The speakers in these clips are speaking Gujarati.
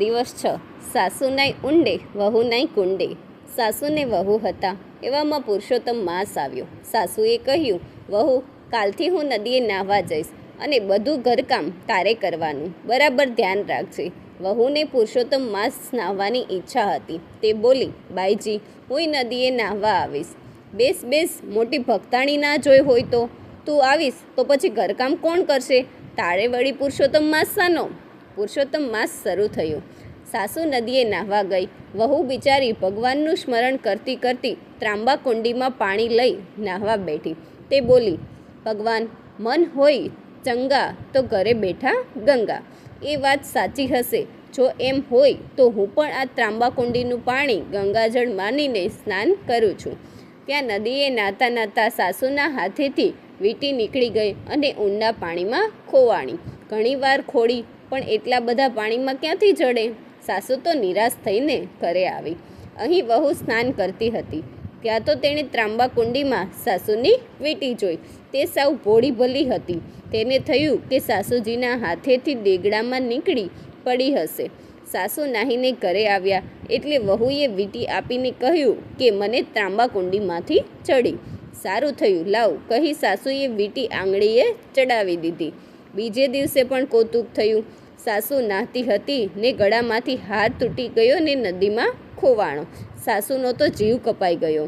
દિવસ 6 સાસુ નાય ઊંડે વહુ નાય કુંડે. સાસુને વહુ હતા એવામાં પુરુષોત્તમ માસ આવ્યો. સાસુએ કહ્યું, વહુ, કાલથી હું નદીએ નાહવા જઈશ અને બધું ઘરકામ તારે કરવાનું, બરાબર ધ્યાન રાખજે. વહુને પુરુષોત્તમ માસ નાહવાની ઈચ્છા હતી. તે બોલી, બાઈજી, હું નદીએ નાહવા આવીશ. બેસ બેસ, મોટી ભક્તાણી ના જોઈ હોય તો. તું આવીશ તો પછી ઘરકામ કોણ કરશે? તારે વળી પુરુષોત્તમ માસ શાનો? પુરુષોત્તમ માસ શરૂ થયો. સાસુ નદીએ નાહવા ગઈ. વહુ બિચારી ભગવાનનું સ્મરણ કરતી કરતી ત્રાંબા કુંડીમાં પાણી લઈ નાહવા બેઠી. તે બોલી, ભગવાન, મન હોય ચંગા તો ઘરે બેઠા ગંગા. એ વાત સાચી હશે. જો એમ હોય તો હું પણ આ ત્રાંબા કુંડીનું પાણી ગંગાજળ માનીને સ્નાન કરું છું. ત્યાં નદીએ નાતા નાતા સાસુના હાથેથી વીંટી નીકળી ગઈ અને ઊંડા પાણીમાં ખોવાણી. ઘણીવાર ખોડી, પણ એટલા બધા પાણીમાં ક્યાંથી ચડે? સાસુ તો નિરાશ થઈને ઘરે આવી. અહીં વહુ સ્નાન કરતી હતી. ત્યાં તો તેણે ત્રાંબા કુંડીમાં સાસુની વીંટી જોઈ. તે સાવ ભોળી ભલી હતી. તેને થયું કે સાસુજીના હાથેથી દેગડામાં નીકળી પડી હશે. સાસુ નાહીને ઘરે આવ્યા એટલે વહુએ વીંટી આપીને કહ્યું કે મને ત્રાંબા કુંડીમાંથી ચડી. સારું થયું, લાવ, કહી સાસુએ વીંટી આંગળીએ ચડાવી દીધી. બીજે દિવસે પણ કૌતુક થયું. સાસુ નાહતી હતી ને ગળામાંથી હાર તૂટી ગયો ને નદીમાં ખોવાણો. સાસુનો તો જીવ કપાઈ ગયો.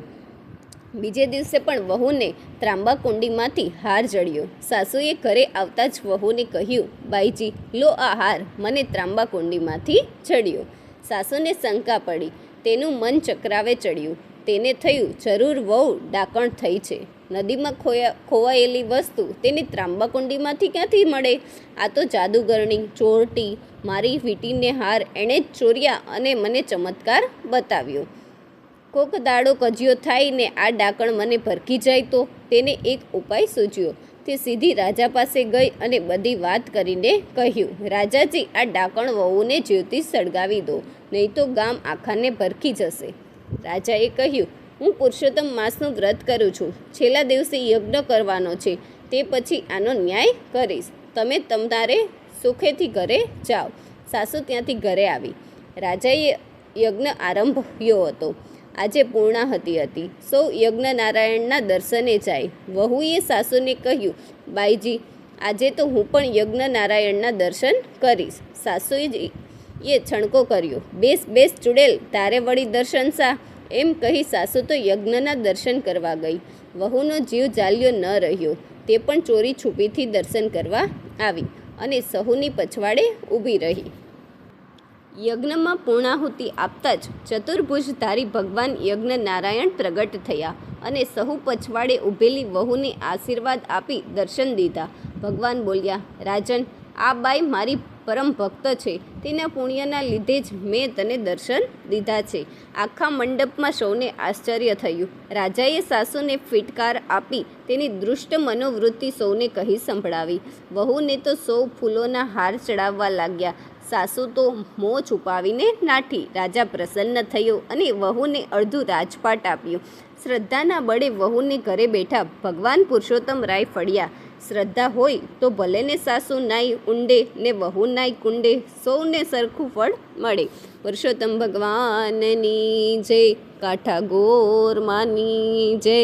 બીજે દિવસે પણ વહુને ત્રાંબા કુંડીમાંથી હાર જડ્યો. સાસુએ ઘરે આવતા જ વહુને કહ્યું, બાઈજી, લો આ હાર મને ત્રાંબા કુંડીમાંથી ચડ્યો. સાસુને શંકા પડી. તેનું મન ચક્રાવે ચડ્યું. તેને થયું, જરૂર વહુ ડાકણ થઈ છે. નદીમાં ખોવાયેલી વસ્તુ તેની ત્રાંબા કુંડીમાંથી ક્યાંથી મળે? આ તો જાદુગરણી, ચોરટી, મારી વીંટીને હાર એણે જ ચોર્યા અને મને ચમત્કાર બતાવ્યો. કોક દાડો કજિયો થાય ને આ ડાકણ મને ભરખી જાય તો? તેને એક ઉપાય સૂચ્યો. તે સીધી રાજા પાસે ગઈ અને બધી વાત કરીને કહ્યું, રાજાજી, આ ડાકણ વહુને જીવતી સળગાવી દો, નહીં તો ગામ આખાને ભરખી જશે. રાજાએ કહ્યું, હું પુરુષોત્તમ માસનું વ્રત કરું છું. છેલ્લા દિવસે યજ્ઞ કરવાનો છે. તે પછી આનો ન્યાય કરીશ. તમે તમારે સુખેથી ઘરે જાઓ. સાસુ ત્યાંથી ઘરે આવી. રાજાએ યજ્ઞ આરંભ્યો હતો. આજે પૂર્ણાહુતિ હતી. સૌ યજ્ઞ નારાયણના દર્શને જાય. વહુએ સાસુને કહ્યું, બાઈજી, આજે તો હું પણ યજ્ઞ નારાયણના દર્શન કરીશ. સાસુએ છણકો કર્યો. બેસ બેસ ચૂડેલ, તારે વળી દર્શન શા? એમ કહી સાસુ તો યજ્ઞના દર્શન કરવા ગઈ. વહુનો જીવ જાલ્યો ન રહ્યો. તે પણ ચોરી છુપીથી દર્શન કરવા આવી અને સહુની પછવાડે ઊભી રહી. યજ્ઞમાં પૂર્ણાહુતિ આપતા જ ચતુર્ભુજધારી ભગવાન યજ્ઞ નારાયણ પ્રગટ થયા અને સહુ પછવાડે ઊભેલી વહુને આશીર્વાદ આપી દર્શન દીધા. ભગવાન બોલ્યા, રાજન, આ બાઈ મારી પરમ ભક્ત છે. તેના પુણ્યના લીધે જ મેં તને દર્શન દીધા છે. આખા મંડપમાં સૌને આશ્ચર્ય થયું. રાજાએ સાસુને ફિટકાર આપી તેની દૃષ્ટ મનોવૃત્તિ સૌને કહી સંભળાવી. વહુને તો સૌ ફૂલોના હાર ચડાવવા લાગ્યા. સાસુ તો મોં છુપાવીને નાઠી. રાજા પ્રસન્ન થયો અને વહુને અડધું રાજપાટ આપ્યું. શ્રદ્ધાના બળે વહુને ઘરે બેઠા ભગવાન પુરુષોત્તમ રાય ફળ્યા. શ્રદ્ધા હોય તો ભલે ને સાસુ નાય ઊંડે ને વહુ નાય કુંડે, સૌને સરખું ફળ મળે. પુરુષોત્તમ ભગવાનની જય, કાઠા ગોર માની જય.